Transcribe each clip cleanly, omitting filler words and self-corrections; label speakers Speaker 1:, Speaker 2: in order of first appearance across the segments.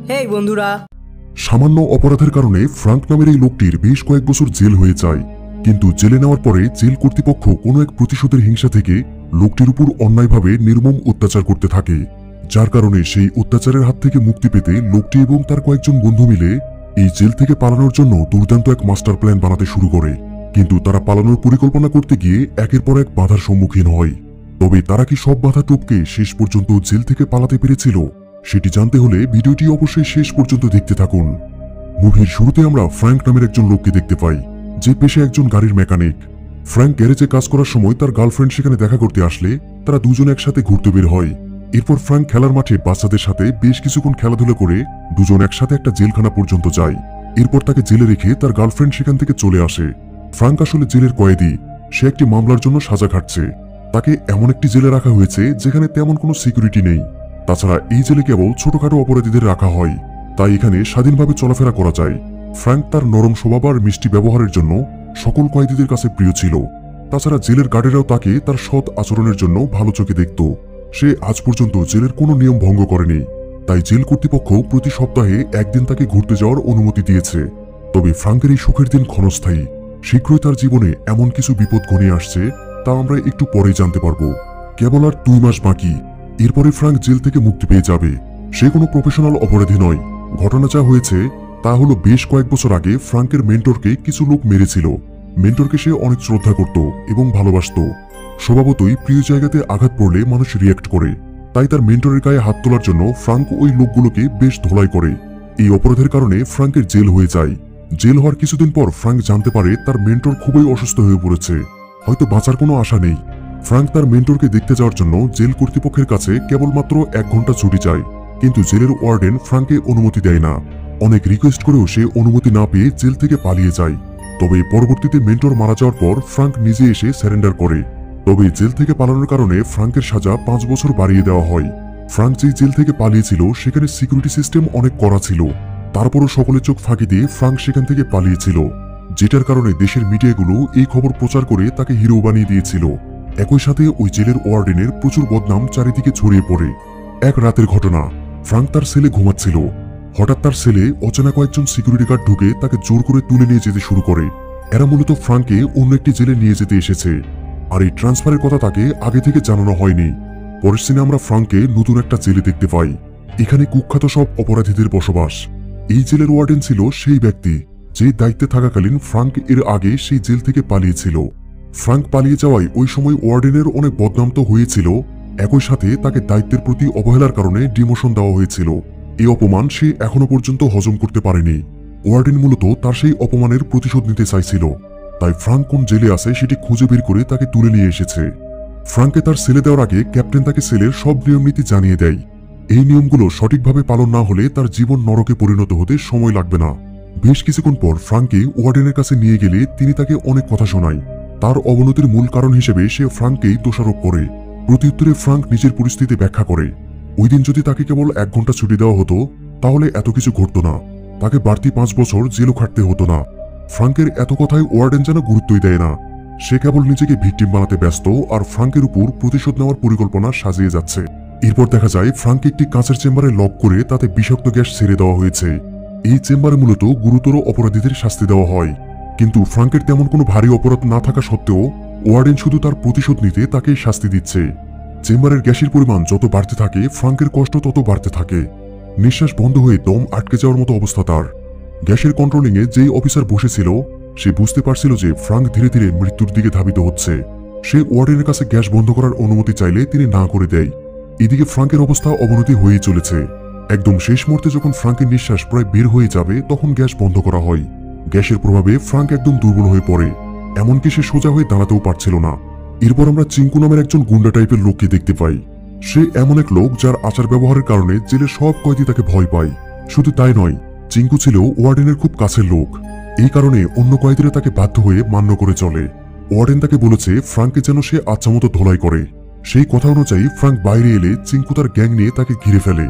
Speaker 1: হেই বন্ধুরা।
Speaker 2: সামান্য অপরাধের কারণে ফ্রাঙ্ক নামের এই লোকটির বেশ কয়েক বছর জেল হয়ে যায়, কিন্তু জেলে নেওয়ার পরে জেল কর্তৃপক্ষ কোনো এক প্রতিশোধের হিংসা থেকে লোকটির উপর অন্যায়ভাবে নির্মম অত্যাচার করতে থাকে, যার কারণে সেই অত্যাচারের হাত থেকে মুক্তি পেতে লোকটি এবং তার কয়েকজন বন্ধু মিলে এই জেল থেকে পালানোর জন্য দুর্দান্ত এক মাস্টার প্ল্যান বানাতে শুরু করে। কিন্তু তারা পালানোর পরিকল্পনা করতে গিয়ে একের পর এক বাধার সম্মুখীন হয়। তবে তারা কি সব বাধা টপকে শেষ পর্যন্ত জেল থেকে পালাতে পেরেছিল? সেটি জানতে হলে ভিডিওটি অবশ্যই শেষ পর্যন্ত দেখতে থাকুন। মুভির শুরুতে আমরা ফ্র্যাঙ্ক নামের একজন লোককে দেখতে পাই, যে পেশায় একজন গাড়ির মেকানিক। ফ্র্যাঙ্ক গ্যারেজে কাজ করার সময় তার গার্লফ্রেন্ড সেখানে দেখা করতে আসলে তারা দুজন একসাথে ঘুরতে বের হয়। এরপর ফ্র্যাঙ্ক খেলার মাঠে বাচ্চাদের সাথে বেশ কিছুক্ষণ খেলাধুলা করে দুজন একসাথে একটা জেলখানা পর্যন্ত যায়। এরপর তাকে জেলে রেখে তার গার্লফ্রেন্ড সেখান থেকে চলে আসে। ফ্র্যাঙ্ক আসলে জেলের কয়েদি, সে একটি মামলার জন্য সাজা খাটছে। তাকে এমন একটি জেলে রাখা হয়েছে যেখানে তেমন কোনো সিকিউরিটি নেই। তাছাড়া এই জেলে কেবল ছোটখাটো অপরাধীদের রাখা হয়, তাই এখানে স্বাধীনভাবে চলাফেরা করা যায়। ফ্র্যাঙ্ক তার নরম স্বভাব আর মিষ্টি ব্যবহারের জন্য সকল কয়েদিদের কাছে প্রিয় ছিল। তাছাড়া জেলের গার্ডেরাও তাকে তার সৎ আচরণের জন্য ভালো চোখে দেখত। সে আজ পর্যন্ত জেলের কোনো নিয়ম ভঙ্গ করেনি, তাই জেল কর্তৃপক্ষ প্রতি সপ্তাহে একদিন তাকে ঘুরতে যাওয়ার অনুমতি দিয়েছে। তবে ফ্র্যাঙ্কের এই সুখের দিন ক্ষণস্থায়ী। শীঘ্রই তার জীবনে এমন কিছু বিপদ ঘনিয়ে আসছে, তা আমরা একটু পরেই জানতে পারবো। কেবল আর 2 মাস বাকি, এরপরে ফ্র্যাঙ্ক জেল থেকে মুক্তি পেয়ে যাবে। সে কোনো প্রফেশনাল অপরাধী নয়। ঘটনা যা হয়েছে তা হলো, বেশ কয়েক বছর আগে ফ্র্যাঙ্কের মেন্টরকে কিছু লোক মেরেছিল। মেন্টরকে সে অনেক শ্রদ্ধা করত এবং ভালোবাসত। স্বভাবতই প্রিয় জায়গাতে আঘাত পড়লে মানুষ রিয়্যাক্ট করে, তাই তার মেন্টরের গায়ে হাত তোলার জন্য ফ্র্যাঙ্ক ওই লোকগুলোকে বেশ ধোলাই করে। এই অপরাধের কারণে ফ্র্যাঙ্কের জেল হয়ে যায়। জেল হওয়ার কিছুদিন পর ফ্র্যাঙ্ক জানতে পারে তার মেন্টর খুবই অসুস্থ হয়ে পড়েছে, হয়তো বাঁচার কোনো আশা নেই। ফ্র্যাঙ্ক তার মেন্টরকে দেখতে যাওয়ার জন্য জেল কর্তৃপক্ষের কাছে কেবলমাত্র 1 ঘন্টা ছুটি চায়, কিন্তু জেলের ওয়ার্ডেন ফ্র্যাঙ্ককে অনুমতি দেয় না। অনেক রিকোয়েস্ট করেও সে অনুমতি না পেয়ে জেল থেকে পালিয়ে যায়। তবে পরবর্তীতে মেন্টর মারা যাওয়ার পর ফ্র্যাঙ্ক নিজে এসে স্যারেন্ডার করে। তবে জেল থেকে পালানোর কারণে ফ্র্যাঙ্কের সাজা 5 বছর বাড়িয়ে দেওয়া হয়। ফ্র্যাঙ্ক যেই জেল থেকে পালিয়েছিল সেখানে সিকিউরিটি সিস্টেম অনেক কড়া ছিল, তারপরও সকলের চোখ ফাঁকি দিয়ে ফ্র্যাঙ্ক সেখান থেকে পালিয়েছিল, যেটার কারণে দেশের মিডিয়াগুলো এই খবর প্রচার করে তাকে হিরো বানিয়ে দিয়েছিল। একই সাথে ওই জেলের ওয়ার্ডেনের প্রচুর বদনাম চারিদিকে ছড়িয়ে পড়ে। এক রাতের ঘটনা, ফ্র্যাঙ্ক তার সেলে ঘুমাচ্ছিল। হঠাৎ তার সেলে অচেনা কয়েকজন সিকিউরিটি গার্ড ঢুকে তাকে জোর করে তুলে নিয়ে যেতে শুরু করে। এরা মূলত ফ্র্যাঙ্ককে অন্য একটি জেলে নিয়ে যেতে এসেছে, আর এই ট্রান্সফারের কথা তাকে আগে থেকে জানানো হয়নি। পরের সিনে আমরা ফ্র্যাঙ্ককে নতুন একটা জেলে দেখতে পাই। এখানে কুখ্যাত সব অপরাধীদের বসবাস। এই জেলের ওয়ার্ডেন ছিল সেই ব্যক্তি যে দায়িত্বে থাকাকালীন ফ্র্যাঙ্ক এর আগে সেই জেল থেকে পালিয়েছিল। ফ্র্যাঙ্ক পালিয়ে যাওয়ায় ওই সময় ওয়ার্ডেনের অনেক বদনাম তো হয়েছিল, একই সাথে তাকে দায়িত্বের প্রতি অবহেলার কারণে ডিমোশন দেওয়া হয়েছিল। এই অপমান সে এখনো পর্যন্ত হজম করতে পারেনি। ওয়ার্ডেন মূলত তার সেই অপমানের প্রতিশোধ নিতে চাইছিল, তাই ফ্র্যাঙ্ক কোন জেলে আছে সেটি খুঁজে বের করে তাকে তুলে নিয়ে এসেছে। ফ্র্যাঙ্ককে তার সেলে দেওয়ার আগে ক্যাপ্টেন তাকে সেলের সব নিয়মনীতি জানিয়ে দেয়। এই নিয়মগুলো সঠিকভাবে পালন না হলে তার জীবন নরকে পরিণত হতে সময় লাগবে না। বেশ কিছুক্ষণ পর ফ্র্যাঙ্ককে ওয়ার্ডেনের কাছে নিয়ে গেলে তিনি তাকে অনেক কথা শোনায়। তার অবনতির মূল কারণ হিসেবে সে ফ্র্যাঙ্ককেই দোষারোপ করে। প্রত্যুত্তরে ফ্র্যাঙ্ক নিজের পরিস্থিতি ব্যাখ্যা করে। ওই দিন যদি তাকে কেবল 1 ঘন্টা ছুটি দেওয়া হতো তাহলে এত কিছু ঘটতো না, তাকে বাড়তি 5 বছর জেলও খাটতে হতো না। ফ্র্যাঙ্কের এত কথায় ওয়ার্ডেন যেন গুরুত্বই দেয় না। সে কেবল নিজেকে ভিকটিম বানাতে ব্যস্ত আর ফ্র্যাঙ্কের উপর প্রতিশোধ নেওয়ার পরিকল্পনা সাজিয়ে যাচ্ছে। এরপর দেখা যায় ফ্র্যাঙ্ককে একটি কাঁচের চেম্বারে লক করে তাতে বিষাক্ত গ্যাস ছেড়ে দেওয়া হয়েছে। এই চেম্বারে মূলত গুরুতর অপরাধীদের শাস্তি দেওয়া হয়, কিন্তু ফ্র্যাঙ্কের তেমন কোনো ভারী অপরাধ না থাকা সত্ত্বেও ওয়ার্ডেন শুধু তার প্রতিশোধ নিতে তাকে শাস্তি দিচ্ছে। চেম্বারের গ্যাসের পরিমাণ যত বাড়তে থাকে ফ্র্যাঙ্কের কষ্ট তত বাড়তে থাকে। নিঃশ্বাস বন্ধ হয়ে দম আটকে যাওয়ার মতো অবস্থা তার। গ্যাসের কন্ট্রোলিংয়ে যেই অফিসার বসেছিল সে বুঝতে পারছিল যে ফ্র্যাঙ্ক ধীরে ধীরে মৃত্যুর দিকে ধাবিত হচ্ছে। সে ওয়ার্ডেনের কাছে গ্যাস বন্ধ করার অনুমতি চাইলে তিনি না করে দেয়। এদিকে ফ্র্যাঙ্কের অবস্থা অবনতি হয়েই চলেছে। একদম শেষ মুহূর্তে যখন ফ্র্যাঙ্কের নিঃশ্বাস প্রায় বের হয়ে যাবে তখন গ্যাস বন্ধ করা হয়। গ্যাসের প্রভাবে ফ্র্যাঙ্ক একদম দুর্বল হয়ে পড়ে, এমনকি সে সোজা হয়ে দাঁড়াতেও পারছিল না। এরপর আমরা চিঙ্কু নামের একজন গুন্ডা টাইপের লোককে দেখতে পাই। সে এমন এক লোক যার আচার ব্যবহারের কারণে জেলের সব কয়েদি তাকে ভয় পায়। শুধু তাই নয়, চিঙ্কু ছিল ওয়ার্ডেনের খুব কাছের লোক। এই কারণে অন্য কয়েদিরা তাকে বাধ্য হয়ে মান্য করে চলে। ওয়ার্ডেন তাকে বলেছে ফ্র্যাঙ্ককে যেন সে আচ্ছামতো ধোলাই করে। সেই কথা অনুযায়ী ফ্র্যাঙ্ক বাইরে এলে চিঙ্কু তার গ্যাং নিয়ে তাকে ঘিরে ফেলে।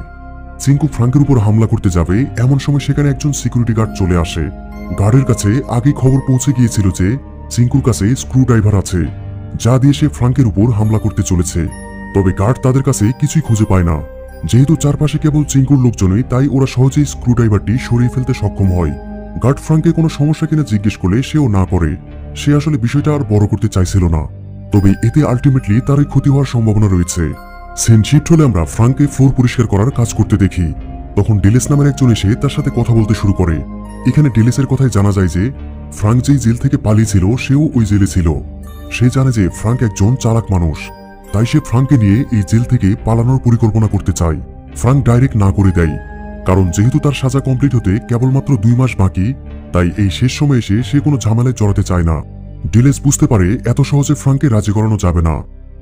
Speaker 2: চিঙ্কু ফ্র্যাঙ্কের উপর হামলা করতে যাবে এমন সময় সেখানে একজন সিকিউরিটি গার্ড চলে আসে। গার্ডের কাছে আগেই খবর পৌঁছে গিয়েছিল যে চিঙ্কুর কাছে স্ক্রু ড্রাইভার আছে, যা দিয়ে সে ফ্র্যাঙ্কের উপর হামলা করতে চলেছে। তবে গার্ড তাদের কাছে কিছুই খুঁজে পায় না। যেহেতু চারপাশে কেবল চিঙ্কুর লোকজনই, তাই ওরা সহজেই স্ক্রুড্রাইভারটি সরিয়ে ফেলতে সক্ষম হয়। গার্ড ফ্রাঙ্ককে কোনো সমস্যা কিনা জিজ্ঞেস করলে সেও না করে। সে আসলে বিষয়টা আর বড় করতে চাইছিল না, তবে এতে আলটিমেটলি তারই ক্ষতি হওয়ার সম্ভাবনা রয়েছে। সিন শিফট হলে আমরা ফ্রাঙ্ককে ফ্লোর পরিষ্কার করার কাজ করতে দেখি। তখন ডিলেস নামের একজন এসে তার সাথে কথা বলতে শুরু করে। এখানে ডিলেসের কথায় জানা যায় যে ফ্রাঙ্ক যেই জেল থেকে পালিয়েছিল সেও ওই জেলে ছিল। সে জানে যে ফ্রাঙ্ক একজন চালাক মানুষ, তাই সে ফ্রাঙ্ককে নিয়ে এই জেল থেকে পালানোর পরিকল্পনা করতে চায়। ফ্রাঙ্ক ডাইরেক্ট না করে দেয়, কারণ যেহেতু তার সাজা কমপ্লিট হতে কেবলমাত্র 2 মাস বাকি, তাই এই শেষ সময়ে এসে সে কোনো ঝামেলায় জড়াতে চায় না। ডিলেস বুঝতে পারে এত সহজে ফ্রাঙ্ককে রাজি করানো যাবে না।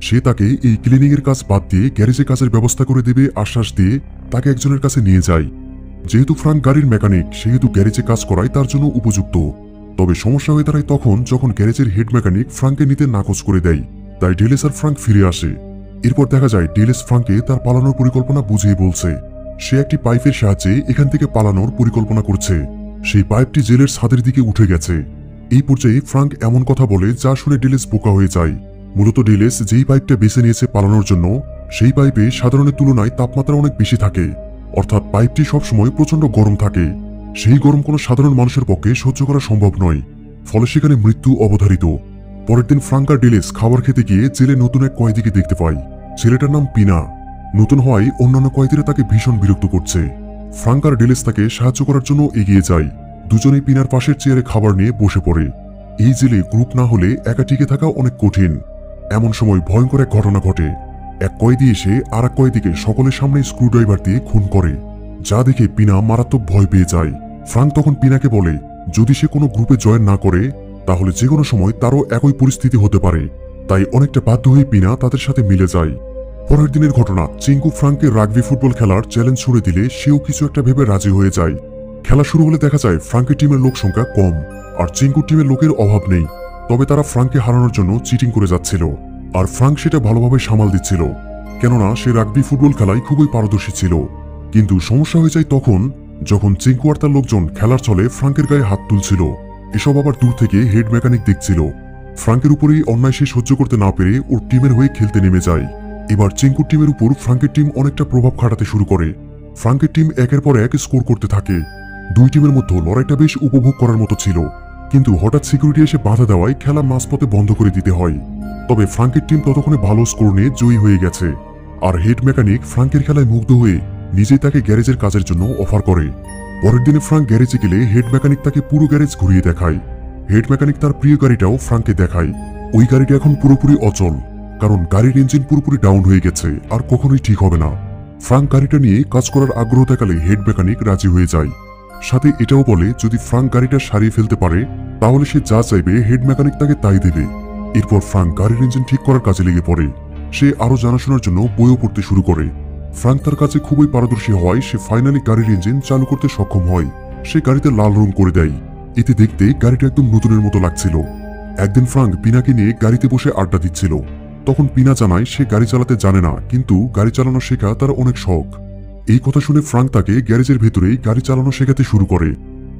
Speaker 2: সে তাকে এই ক্লিনিং এর কাজ বাদ দিয়ে গ্যারেজে কাজের ব্যবস্থা করে দেবে আশ্বাস দিয়ে তাকে একজনের কাছে নিয়ে যায়। যেহেতু ফ্রাঙ্ক গাড়ির মেকানিক, সেহেতু গ্যারেজে কাজ করায় তার জন্য উপযুক্ত। তবে সমস্যা হয়ে দাঁড়ায় তখন যখন গ্যারেজের হেড মেকানিক ফ্রাঙ্ককে নিতে নাকচ করে দেয়। তাই ডিলেস আর ফ্রাঙ্ক ফিরে আসে। এরপর দেখা যায় ডিলেস ফ্রাঙ্ককে তার পালানোর পরিকল্পনা বুঝিয়ে বলছে। সে একটি পাইপের সাহায্যে এখান থেকে পালানোর পরিকল্পনা করছে। সেই পাইপটি জেলের ছাদের দিকে উঠে গেছে। এই পর্যায়ে ফ্রাঙ্ক এমন কথা বলে যা শুনে ডিলেস বোকা হয়ে যায়। মূলত ডিলেস যেই পাইপটা বেছে নিয়েছে পালানোর জন্য, সেই পাইপে সাধারণের তুলনায় তাপমাত্রা অনেক বেশি থাকে, অর্থাৎ পাইপটি সবসময় প্রচন্ড গরম থাকে। সেই গরম কোনো সাধারণ মানুষের পক্ষে সহ্য করা সম্ভব নয়, ফলে সেখানে মৃত্যু অবধারিত। পরের দিন ফ্রাঙ্ক আর ডিলেস খাবার খেতে গিয়ে জেলে নতুন এক কয়েদিকে দেখতে পায়। ছেলেটার নাম পিনা। নতুন হওয়ায় অন্যান্য কয়েদিরা তাকে ভীষণ বিরক্ত করছে। ফ্রাঙ্ক আর ডিলেস তাকে সাহায্য করার জন্য এগিয়ে যায়। দুজনেই পিনার পাশের চেয়ারে খাবার নিয়ে বসে পড়ে। এই জেলে গ্রুপ না হলে একা টিকে থাকা অনেক কঠিন। এমন সময় ভয়ঙ্কর এক ঘটনা ঘটে। এক কয়েদি এসে আর এক কয়েদিকে সকলের সামনে স্ক্রুড্রাইভার দিয়ে খুন করে, যা দেখে পিনা মারাত্মক ভয় পেয়ে যায়। ফ্রাঙ্ক তখন পিনাকে বলে যদি সে কোনো গ্রুপে জয়েন না করে তাহলে যে কোনো সময় তারও একই পরিস্থিতি হতে পারে। তাই অনেকটা বাধ্য হয়ে পিনা তাদের সাথে মিলে যায়। পরের দিনের ঘটনা, চিঙ্কু ফ্রাঙ্ককে রাগবি ফুটবল খেলার চ্যালেঞ্জ ছুড়ে দিলে সেও কিছু একটা ভেবে রাজি হয়ে যায়। খেলা শুরু হলে দেখা যায় ফ্রাঙ্কের টিমের লোক সংখ্যা কম আর চিঙ্কুর টিমের লোকের অভাব নেই। তবে তারা ফ্রাঙ্ককে হারানোর জন্য চিটিং করে যাচ্ছিল, আর ফ্রাঙ্ক সেটা ভালোভাবে সামাল দিচ্ছিল, কেননা সে রাগবি ফুটবল খেলায় খুবই পারদর্শী ছিল। কিন্তু সমস্যা হয়ে যায় তখন যখন চিঙ্কু আর তার লোকজন খেলার ছলে ফ্রাঙ্কের গায়ে হাত তুলছিল। এসব আবার দূর থেকে হেড মেকানিক দেখছিল। ফ্রাঙ্কের উপরেই অন্যায় সে সহ্য করতে না পেরে ওর টিমের হয়ে খেলতে নেমে যায়। এবার চিঙ্কুর টিমের উপর ফ্রাঙ্কের টিম অনেকটা প্রভাব খাটাতে শুরু করে। ফ্রাঙ্কের টিম একের পর এক স্কোর করতে থাকে। দুই টিমের মধ্যে লড়াইটা বেশ উপভোগ করার মতো ছিল, কিন্তু হঠাৎ সিকিউরিটি এসে বাধা দেওয়ায় খেলা মাঝপথে বন্ধ করে দিতে হয়। তবে ফ্রাঙ্কের টিম ততক্ষণে ভালো স্কোর নিয়ে জয়ী হয়ে গেছে, আর হেড মেকানিক ফ্রাঙ্কের খেলায় মুগ্ধ হয়ে নিজেই তাকে গ্যারেজের কাজের জন্য অফার করে। পরের দিনে ফ্রাঙ্ক গ্যারেজে গেলে হেড মেকানিক তাকে পুরো গ্যারেজ ঘুরিয়ে দেখায়। হেড মেকানিক তার প্রিয় গাড়িটাও ফ্রাঙ্ককে দেখায়। ওই গাড়িটা এখন পুরোপুরি অচল, কারণ গাড়ির ইঞ্জিন পুরোপুরি ডাউন হয়ে গেছে আর কখনোই ঠিক হবে না। ফ্রাঙ্ক গাড়িটা নিয়ে কাজ করার আগ্রহ দেখালে হেড মেকানিক রাজি হয়ে যায়। সাথে এটাও বলে যদি ফ্রাঙ্ক গাড়িটা সারিয়ে ফেলতে পারে তাহলে সে যা চাইবে হেড মেকানিক তাকে তাই দেবে। এরপর ফ্রাঙ্ক গাড়ির ইঞ্জিন ঠিক করার কাজে লেগে পড়ে। সে আরো জানাশোনার জন্য বইও পড়তে শুরু করে। ফ্রাঙ্ক তার কাছে খুবই পারদর্শী হওয়ায় সে ফাইনালি গাড়ির ইঞ্জিন চালু করতে সক্ষম হয়। সে গাড়িতে লাল রং করে দেয়। এতে দেখতে গাড়িটা একদম নতুনের মতো লাগছিল। একদিন ফ্রাঙ্ক পিনাকে নিয়ে গাড়িতে বসে আড্ডা দিচ্ছিল। তখন পিনা জানায় সে গাড়ি চালাতে জানে না, কিন্তু গাড়ি চালানো শেখা তার অনেক শখ। এই কথা শুনে ফ্রাঙ্ক তাকে গ্যারেজের ভেতরেই গাড়ি চালানো শেখাতে শুরু করে।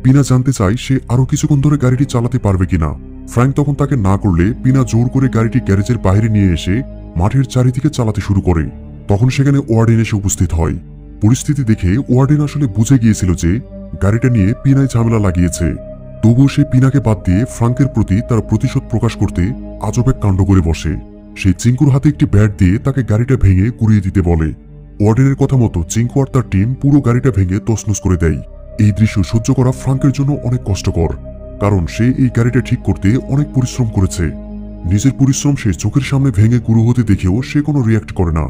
Speaker 2: পিনা জানতে চায় সে আরো কিছুক্ষণ ধরে গাড়িটি চালাতে পারবে কিনা। ফ্রাঙ্ক তখন তাকে না করলে পিনা জোর করে গাড়িটি গ্যারেজের বাইরে নিয়ে এসে মাঠের চারিদিকে চালাতে শুরু করে। তখন সেখানে ওয়ার্ডেন এসে উপস্থিত হয়। পরিস্থিতি দেখে ওয়ার্ডেন আসলে বুঝে গিয়েছিল যে গাড়িটা নিয়ে পিনায় ঝামেলা লাগিয়েছে। তবুও সে পিনাকে বাদ দিয়ে ফ্রাঙ্কের প্রতি তার প্রতিশোধ প্রকাশ করতে আজব এক কাণ্ড করে বসে। সে চিঙ্কুর হাতে একটি ব্যাট দিয়ে তাকে গাড়িটা ভেঙে গুড়িয়ে দিতে বলে। ওয়ার্ডেনের কথা মতো চিঙ্কু আর তার টিম পুরো গাড়িটা ভেঙে তছনছ করে দেয়। এই দৃশ্য সহ্য করা ফ্রাঙ্কের জন্য অনেক কষ্টকর, কারণ সে এই গাড়িটা ঠিক করতে অনেক পরিশ্রম করেছে। নিজের পরিশ্রম সে চোখের সামনে ভেঙে গুঁড়ো হতে দেখেও সে কোনো রিয়াক্ট করে না।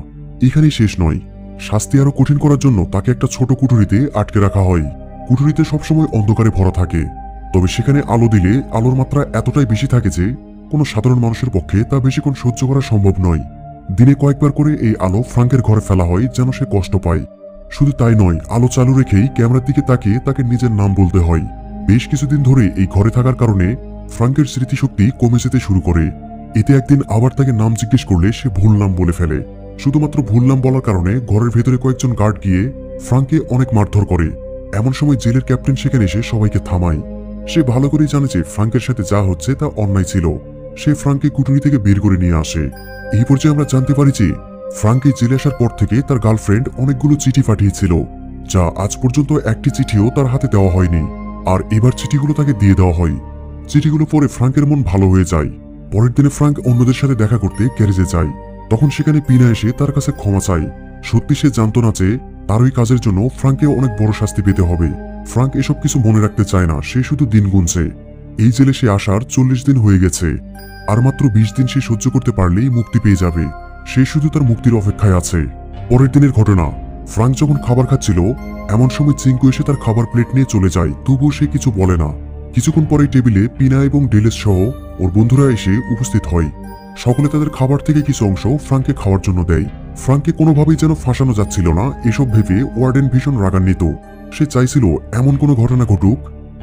Speaker 2: এখানেই শেষ নয়, শাস্তি আরো কঠিন করার জন্য তাকে একটা ছোট কুঠুরিতে আটকে রাখা হয়। কুঠুরিতে সবসময় অন্ধকারে ভরা থাকে, তবে সেখানে আলো দিলে আলোর মাত্রা এতটাই বেশি থাকে যে কোনো সাধারণ মানুষের পক্ষে তা বেশিক্ষণ সহ্য করা সম্ভব নয়। দিনে কয়েকবার করে এই আলো ফ্রাঙ্কের ঘরে ফেলা হয় যেন সে কষ্ট পায়। শুধু তাই নয়, আলো চালু রেখেই ক্যামেরার দিকে তাকিয়ে তাকে নিজের নাম বলতে হয়। বেশ কিছুদিন ধরে এই ঘরে থাকার কারণে ফ্রাঙ্কের স্মৃতিশক্তি কমে যেতে শুরু করে। এতে একদিন আবার তাকে নাম জিজ্ঞেস করলে সে ভুল নাম বলে ফেলে। শুধুমাত্র ভুল নাম বলার কারণে ঘরের ভেতরে কয়েকজন গার্ড গিয়ে ফ্রাঙ্ককে অনেক মারধর করে। এমন সময় জেলের ক্যাপ্টেন সেখানে এসে সবাইকে থামায়। সে ভালো করেই জানে যে ফ্রাঙ্কের সাথে যা হচ্ছে তা অন্যায় ছিল। সে ফ্রাঙ্ককে কুঠুরি থেকে বের করে নিয়ে আসে। এই পর্যায়ে আমরা জানতে পারি যে ফ্রাঙ্ক এই জেলে আসার পর থেকে তার গার্লফ্রেন্ড অনেকগুলো চিঠি পাঠিয়েছিল, যা আজ পর্যন্ত একটি চিঠিও তার হাতে দেওয়া হয়নি। আর এবার চিঠিগুলো তাকে দিয়ে দেওয়া হয়। চিঠিগুলো পরে ফ্রাঙ্কের মন ভালো হয়ে যায়। পরের দিনে ফ্রাঙ্ক অন্যদের সাথে দেখা করতে গ্যারেজে যায়। তখন সেখানে পিনা এসে তার কাছে ক্ষমা চায়। সত্যি সে জানতো না যে তার ওই কাজের জন্য ফ্রাঙ্ককে অনেক বড় শাস্তি পেতে হবে। ফ্রাঙ্ক এসব কিছু মনে রাখতে চায় না, সে শুধু দিন গুনছে। এই জেলে সে আসার 40 দিন হয়ে গেছে। আর মাত্র 20 দিন সে সহ্য করতে পারলেই মুক্তি পেয়ে যাবে। সে শুধু তার মুক্তির অপেক্ষায় আছে। পরের দিনের ঘটনা, ফ্রাঙ্ক যখন খাবার খাচ্ছিল এমন সময় চিঙ্কু এসে তার খাবার প্লেট নিয়ে চলে যায়, তবুও সে কিছু বলে না। কিছুক্ষণ পরেই টেবিলে পিনা এবং ডেলেস সহ ওর বন্ধুরা এসে উপস্থিত হয়। সকলে তাদের খাবার থেকে কিছু অংশ ফ্রাঙ্ককে খাওয়ার জন্য দেয়। ফ্রাঙ্ককে কোনোভাবেই যেন ফাঁসানো যাচ্ছিল না, এসব ভেবে ওয়ার্ডেন ভীষণ রাগান্বিত। সে চাইছিল এমন কোনো ঘটনা ঘটুক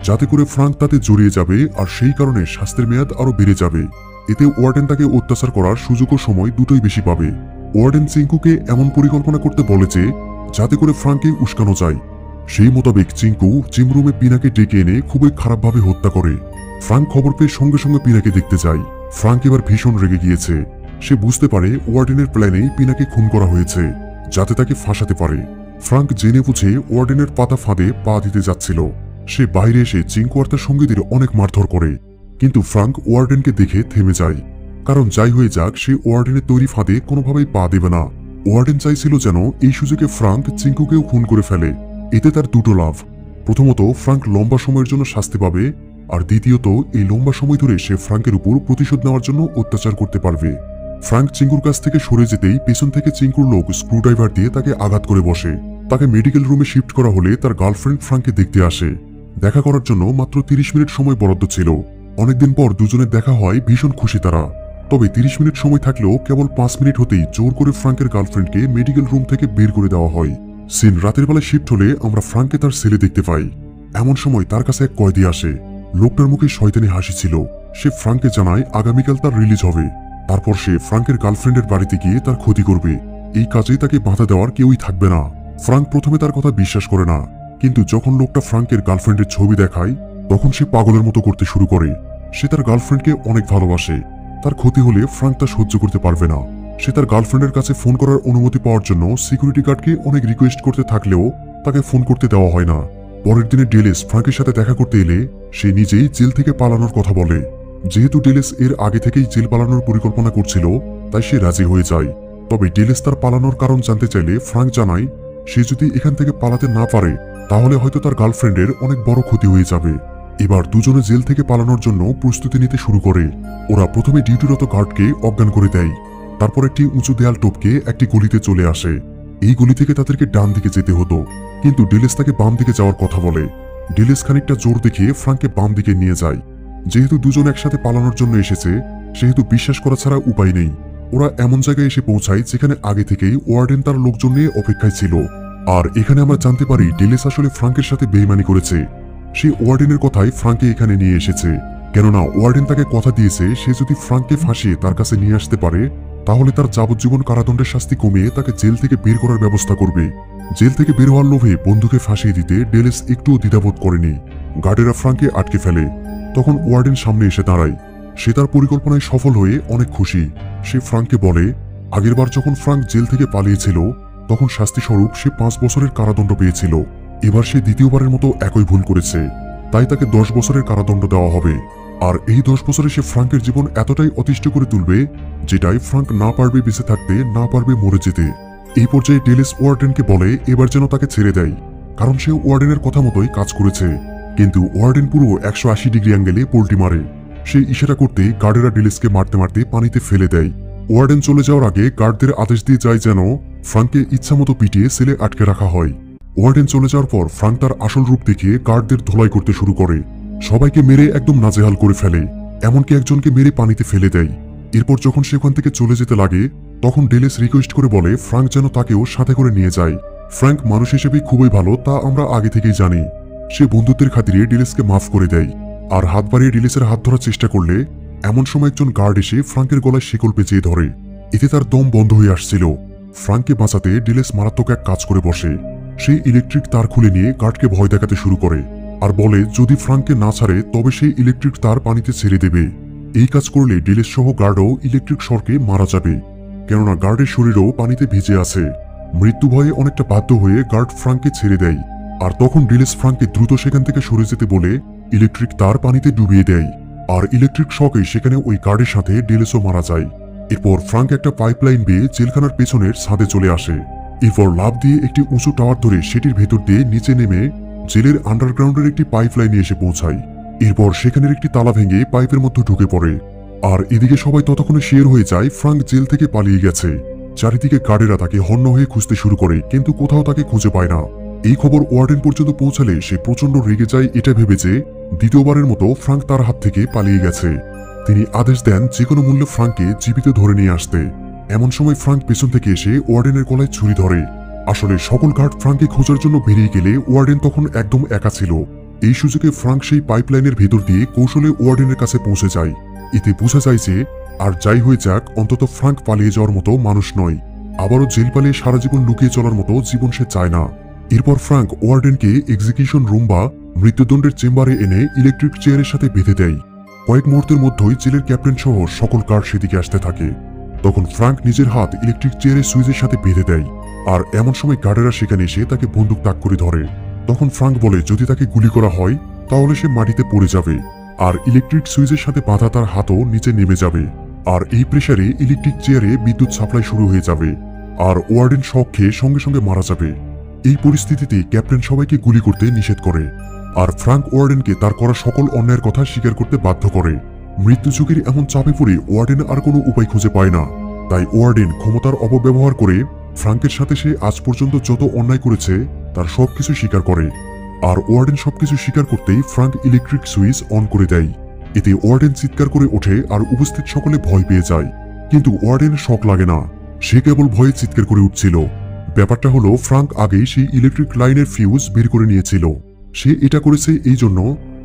Speaker 2: যাতে করে ফ্রাঙ্ক তাতে জড়িয়ে যাবে, আর সেই কারণে শাস্তির মেয়াদ আরো বেড়ে যাবে। এতে ওয়ার্ডেন তাকে অত্যাচার করার সুযোগ ও সময় দুটোই বেশি পাবে। ওয়ার্ডেন চিঙ্কুকে এমন পরিকল্পনা করতে বলেছে যাতে করে ফ্রাঙ্ককে উস্কানো যায়। সেই মোতাবেক চিঙ্কু জিম রুমে পিনাকে ডেকে এনে খুবই খারাপভাবে হত্যা করে। ফ্রাঙ্ক খবর পেয়ে সঙ্গে সঙ্গে পিনাকে দেখতে যায়। ফ্রাঙ্ক এবার ভীষণ রেগে গিয়েছে। সে বুঝতে পারে ওয়ার্ডেনের প্ল্যানেই পিনাকে খুন করা হয়েছে, যাতে তাকে ফাঁসাতে পারে। ফ্রাঙ্ক জেনে বুঝে ওয়ার্ডেনের পাতা ফাঁদে পা দিতে যাচ্ছিল। সে বাইরে এসে চিঙ্কু আর তার সঙ্গীদের অনেক মারধর করে, কিন্তু ফ্রাঙ্ক ওয়ার্ডেনকে দেখে থেমে যায়। কারণ যাই হয়ে যাক, সে ওয়ার্ডেনের তৈরি ফাঁদে কোনোভাবেই পা দেবে না। ওয়ার্ডেন চাইছিল যেন এই সুযোগে ফ্রাঙ্ক চিঙ্কুকেও খুন করে ফেলে। এতে তার দুটো লাভ। প্রথমত, ফ্রাঙ্ক লম্বা সময়ের জন্য শাস্তি পাবে, আর দ্বিতীয়ত, এই লম্বা সময় ধরে সে ফ্রাঙ্কের উপর প্রতিশোধ নেওয়ার জন্য অত্যাচার করতে পারবে। ফ্রাঙ্ক চিঙ্কুর কাছ থেকে সরে যেতেই পেছন থেকে চিঙ্কুর লোক স্ক্রুড্রাইভার দিয়ে তাকে আঘাত করে বসে। তাকে মেডিকেল রুমে শিফট করা হলে তার গার্লফ্রেন্ড ফ্রাঙ্ককে দেখতে আসে। দেখা করার জন্য মাত্র 30 মিনিট সময় বরাদ্দ ছিল। অনেকদিন পর দুজনের দেখা হয়, ভীষণ খুশি তারা। তবে 30 মিনিট সময় থাকলেও কেবল 5 মিনিট হতেই জোর করে ফ্রাঙ্কের গার্লফ্রেন্ডকে মেডিকেল রুম থেকে বের করে দেওয়া হয়। সিন রাতের বেলা শিফট হলে আমরা ফ্রাঙ্ককে তার সেলে দেখতে পাই। এমন সময় তার কাছে এক কয়েদি আসে। লোকটার মুখে শয়তানি হাসি ছিল। সে ফ্রাঙ্ককে জানায় আগামীকাল তার রিলিজ হবে। তারপর সে ফ্রাঙ্কের গার্লফ্রেন্ডের বাড়িতে গিয়ে তার ক্ষতি করবে। এই কাজে তাকে বাধা দেওয়ার কেউই থাকবে না। ফ্রাঙ্ক প্রথমে তার কথা বিশ্বাস করে না, কিন্তু যখন লোকটা ফ্রাঙ্কের গার্লফ্রেন্ডের ছবি দেখায় তখন সে পাগলের মতো করতে শুরু করে। সে তার গার্লফ্রেন্ডকে অনেক ভালোবাসে। তার ক্ষতি হলে ফ্রাঙ্ক তা সহ্য করতে পারবে না। সে তার গার্লফ্রেন্ডের কাছে ফোন করার অনুমতি পাওয়ার জন্য সিকিউরিটি গার্ডকে অনেক রিকোয়েস্ট করতে থাকলেও তাকে ফোন করতে দেওয়া হয় না। পরের দিনে ডেলেস ফ্রাঙ্কের সাথে দেখা করতে এলে সে নিজেই জেল থেকে পালানোর কথা বলে। যেহেতু ডেলেস এর আগে থেকেই জেল পালানোর পরিকল্পনা করছিল, তাই সে রাজি হয়ে যায়। তবে ডেলেস তার পালানোর কারণ জানতে চাইলে ফ্রাঙ্ক জানায় সে যদি এখান থেকে পালাতে না পারে তাহলে হয়তো তার গার্লফ্রেন্ডের অনেক বড় ক্ষতি হয়ে যাবে। এবার দুজনে জেল থেকে পালানোর জন্য প্রস্তুতি নিতে শুরু করে। ওরা প্রথমে ডিউটিরত গার্ডকে অজ্ঞান করে দেয়। তারপর একটি উঁচু দেয়াল টপকে একটি গলিতে চলে আসে। এই গলি থেকে তাদেরকে ডান দিকে যেতে হতো, কিন্তু ডেলেস তাকে বাম দিকে যাওয়ার কথা বলে। ডেলেস খানিকটা জোর দেখিয়ে ফ্রাঙ্ককে বাম দিকে নিয়ে যায়। যেহেতু দুজন একসাথে পালানোর জন্য এসেছে, সেহেতু বিশ্বাস করা ছাড়া উপায় নেই। ওরা এমন জায়গায় এসে পৌঁছায় যেখানে আগে থেকেই ওয়ার্ডেন তার লোকজন নিয়ে অপেক্ষায় ছিল। আর এখানে আমরা জানতে পারি ডেলেস আসলে ফ্রাঙ্কের সাথে বেইমানি করেছে। সে ওয়ার্ডেনের কথাই ফ্রাঙ্ককে এখানে নিয়ে এসেছে, কেননা ওয়ার্ডেন তাকে কথা দিয়েছে সে যদি ফ্রাঙ্ককে ফাঁসিয়ে তার কাছে নিয়ে আসতে পারে তাহলে তার যাবজ্জীবন কারাদণ্ডের শাস্তি কমিয়ে তাকে জেল থেকে বের করার ব্যবস্থা করবে। জেল থেকে বের হওয়ার লোভে বন্ধুকে ফাঁসিয়ে দিতে ডেলেস একটুও দ্বিধাবোধ করেনি। গার্ডেরা ফ্রাঙ্ককে আটকে ফেলে। তখন ওয়ার্ডেন সামনে এসে দাঁড়ায়। সে তার পরিকল্পনায় সফল হয়ে অনেক খুশি। সে ফ্রাঙ্ককে বলে আগেরবার যখন ফ্রাঙ্ক জেল থেকে পালিয়েছিল তখন শাস্তিস্বরূপ সে 5 বছরের কারাদণ্ড পেয়েছিল। এবার সে দ্বিতীয়বারের মতো একই ভুল করেছে, তাই তাকে 10 বছরের কারাদণ্ড দেওয়া হবে। আর এই 10 বছরে সে ফ্রাঙ্কের জীবন এতটাই অতিষ্ঠ করে তুলবে যেটাই ফ্রাঙ্ক না পারবে বেঁচে থাকতে, না পারবে মরে যেতে। এই পর্যায়ে ডেলেস ওয়ার্ডেনকে বলে এবার যেন তাকে ছেড়ে দেয়, কারণ সে ওয়ার্ডেনের কথা মতোই কাজ করেছে। কিন্তু ওয়ার্ডেন পুরো 180 ডিগ্রি অ্যাঙ্গেলে পোল্টি মারে। সে ইশারা করতে গার্ডেরা ডেলেসকে মারতে মারতে পানিতে ফেলে দেয়। ওয়ার্ডেন চলে যাওয়ার আগে গার্ডদের আদেশ দিয়ে যায় যেন ফ্রাঙ্ককে ইচ্ছামতো পিটিয়ে সেলে আটকে রাখা হয়। ওয়ার্ডেন চলে যাওয়ার পর ফ্রাঙ্ক তার আসল রূপ দেখিয়ে গার্ডদের ধোলাই করতে শুরু করে। সবাইকে মেরে একদম নাজেহাল করে ফেলে, এমনকি একজনকে মেরে পানিতে ফেলে দেয়। এরপর যখন সে ওখান থেকে চলে যেতে লাগে তখন ডেলেস রিকোয়েস্ট করে বলে ফ্রাঙ্ক যেন তাকেও সাথে করে নিয়ে যায়। ফ্রাঙ্ক মানুষ হিসেবে খুবই ভালো, তা আমরা আগে থেকেই জানি। সে বন্ধুত্বের খাতিরে ডেলেসকে মাফ করে দেয়, আর হাত বাড়িয়ে ডেলেসের হাত ধরার চেষ্টা করলে এমন সময় একজন গার্ড এসে ফ্রাঙ্কের গলায় শিকল পেঁচিয়ে ধরে। এতে তার দম বন্ধ হয়ে আসছিল। ফ্রাঙ্ককে বাঁচাতে ডেলেস মারাত্মক এক কাজ করে বসে। সে ইলেকট্রিক তার খুলে নিয়ে গার্ডকে ভয় দেখাতে শুরু করে আর বলে যদি ফ্রাঙ্ককে না ছাড়ে তবে সেই ইলেকট্রিক তার পানিতে ছেড়ে দেবে। এই কাজ করলে ডেলেস সহ গার্ডও ইলেকট্রিক শর্টে মারা যাবে। কেননা গার্ডের শরীরও পানিতে ভিজে আছে। মৃত্যু ভয়ে অনেকটা বাধ্য হয়ে গার্ড ফ্রাঙ্ককে ছেড়ে দেয়। আর তখন ডিলেস ফ্রাঙ্ককে দ্রুত সেখান থেকে সরে যেতে বলে ইলেকট্রিক তার পানিতে ডুবিয়ে দেয়। আর ইলেকট্রিক শকে সেখানে ওই গার্ডের সাথে ডিলেসও মারা যায়। এরপর ফ্রাঙ্ক একটা পাইপলাইন বেয়ে জেলখানার পেছনের ছাদে চলে আসে। এরপর লাফ দিয়ে একটি উঁচু টাওয়ার ধরে সেটির ভেতর দিয়ে নিচে নেমে জেলের আন্ডারগ্রাউন্ডের একটি পাইপলাইনে এসে পৌঁছায়। এরপর সেখানের একটি তালা ভেঙে পাইপের মধ্যে ঢুকে পড়ে। আর এদিকে সবাই ততক্ষণে শের হয়ে যায় ফ্রাঙ্ক জেল থেকে পালিয়ে গেছে। চারিদিকে গার্ডেরা তাকে হন্য হয়ে খুঁজতে শুরু করে, কিন্তু কোথাও তাকে খুঁজে পায় না। এই খবর ওয়ার্ডেন পর্যন্ত পৌঁছালে সে প্রচন্ড রেগে যায় এটা ভেবে যে দ্বিতীয়বারের মতো ফ্রাঙ্ক তার হাত থেকে পালিয়ে গেছে। তিনি আদেশ দেন যে কোনো মূল্যে ফ্রাঙ্ককে জীবিত ধরে নিয়ে আসতে। এমন সময় ফ্রাঙ্ক পেছন থেকে এসে ওয়ার্ডেনের গলায় ছুরি ধরে। আসলে সকল গার্ড ফ্রাঙ্ককে খোঁজার জন্য বেরিয়ে গেলে ওয়ার্ডেন তখন একদম একা ছিল। এই সুযোগে ফ্রাঙ্ক সেই পাইপলাইনের ভেতর দিয়ে কৌশলে ওয়ার্ডেনের কাছে পৌঁছে যায়। এতে বোঝা যায় যে আর যাই হয়ে যাক, অন্তত ফ্রাঙ্ক পালিয়ে যাওয়ার মতো মানুষ নয়। আবারও জেল পালিয়ে সারা জীবন লুকিয়ে চলার মতো জীবন সে চায় না। এরপর ফ্রাঙ্ক ওয়ার্ডেনকে এক্সিকিউশন রুম বা মৃত্যুদণ্ডের চেম্বারে এনে ইলেকট্রিক চেয়ারের সাথে বেঁধে দেয়। কয়েক মুহূর্তের মধ্যেই জেলের ক্যাপ্টেন সহ সকল গার্ড সেদিকে আসতে থাকে। তখন ফ্রাঙ্ক নিজের হাত ইলেকট্রিক চেয়ারের সুইচের সাথে বেঁধে দেয়। আর এমন সময় গার্ডেরা সেখানে এসে তাকে বন্দুক তাক করে ধরে। তখন ফ্রাঙ্ক বলে যদি তাকে গুলি করা হয় তাহলে সে মাটিতে পড়ে যাবে, আর ইলেকট্রিক সুইচের সাথে বাঁধা তার হাতও নিচে নেমে যাবে। আর এই প্রেসারে ইলেকট্রিক চেয়ারে বিদ্যুৎ সাপ্লাই শুরু হয়ে যাবে, আর ওয়ার্ডেন শক খেয়ে সঙ্গে সঙ্গে মারা যাবে। এই পরিস্থিতিতে ক্যাপ্টেন সবাইকে গুলি করতে নিষেধ করে, আর ফ্রাঙ্ক ওয়ার্ডেনকে তার করা সকল অন্যায়ের কথা স্বীকার করতে বাধ্য করে। মৃত্যু ঝুঁকির এমন চাপে পড়ে ওয়ার্ডেন আর কোনো উপায় খুঁজে পায় না। তাই ওয়ার্ডেন ক্ষমতার অপব্যবহার করে ফ্রাঙ্কের সাথে সে আজ পর্যন্ত যত অন্যায় করেছে তার সবকিছু স্বীকার করে। আর ওয়ার্ডেন সবকিছু স্বীকার করতেই ফ্রাঙ্ক ইলেকট্রিক সুইচ অন করে দেয়। এতে ওয়ার্ডেন চিৎকার করে ওঠে আর উপস্থিত সকলে ভয় পেয়ে যায়। কিন্তু ওয়ার্ডেনের শক লাগে না, সে কেবল ভয়ে চিৎকার করে উঠছিল। ব্যাপারটা হলো ফ্রাঙ্ক আগেই সেই ইলেকট্রিক লাইনের ফিউজ বের করে নিয়েছিল। সে এটা করেছে এই জন্য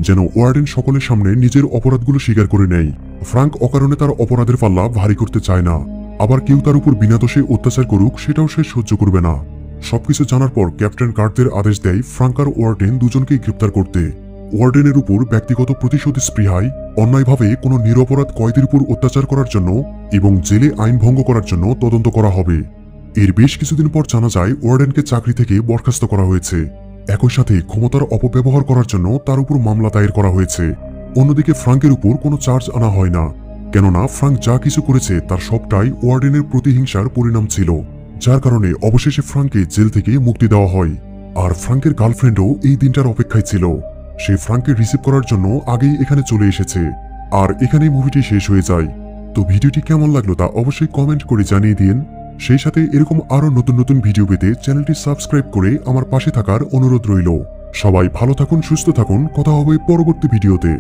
Speaker 2: যেন ওয়ার্ডেন সকলের সামনে নিজের অপরাধগুলো স্বীকার করে নেয়। ফ্রাঙ্ক অকারণে তার অপরাধের পাল্লা ভারী করতে চায় না, আবার কেউ তার উপর বিনা দোষে অত্যাচার করুক সেটাও সে সহ্য করবে না। সবকিছু জানার পর ক্যাপ্টেন গার্ডদের আদেশ দেয় ফ্রাঙ্ক আর ওয়ার্ডেন দুজনকেই গ্রেপ্তার করতে। ওয়ার্ডেনের উপর ব্যক্তিগত প্রতিশোধ স্পৃহায় অন্যায়ভাবে কোনো নিরপরাধ কয়েদির উপর অত্যাচার করার জন্য এবং জেলে আইন ভঙ্গ করার জন্য তদন্ত করা হবে। এর বেশ কিছুদিন পর জানা যায় ওয়ার্ডেনকে চাকরি থেকে বরখাস্ত করা হয়েছে। একই সাথে ক্ষমতার অপব্যবহার করার জন্য তার উপর মামলা দায়ের করা হয়েছে। অন্যদিকে ফ্রাঙ্কের উপর কোনো চার্জ আনা হয় না, কেননা ফ্রাঙ্ক যা কিছু করেছে তার সবটাই ওয়ার্ডেনের প্রতিহিংসার পরিণাম ছিল, যার কারণে অবশেষে ফ্রাঙ্ককে জেল থেকে মুক্তি দেওয়া হয়। আর ফ্রাঙ্কের গার্লফ্রেন্ডও এই দিনটার অপেক্ষায় ছিল। সে ফ্রাঙ্ককে রিসিভ করার জন্য আগেই এখানে চলে এসেছে। আর এখানেই মুভিটি শেষ হয়ে যায়। তো ভিডিওটি কেমন লাগলো তা অবশ্যই কমেন্ট করে জানিয়ে দিন। সেই সাথে এরকম আরো নতুন নতুন ভিডিও পেতে চ্যানেলটি সাবস্ক্রাইব করে আমার পাশে থাকার অনুরোধ রইল। সবাই ভালো থাকুন, সুস্থ থাকুন, কথা হবে পরবর্তী ভিডিওতে।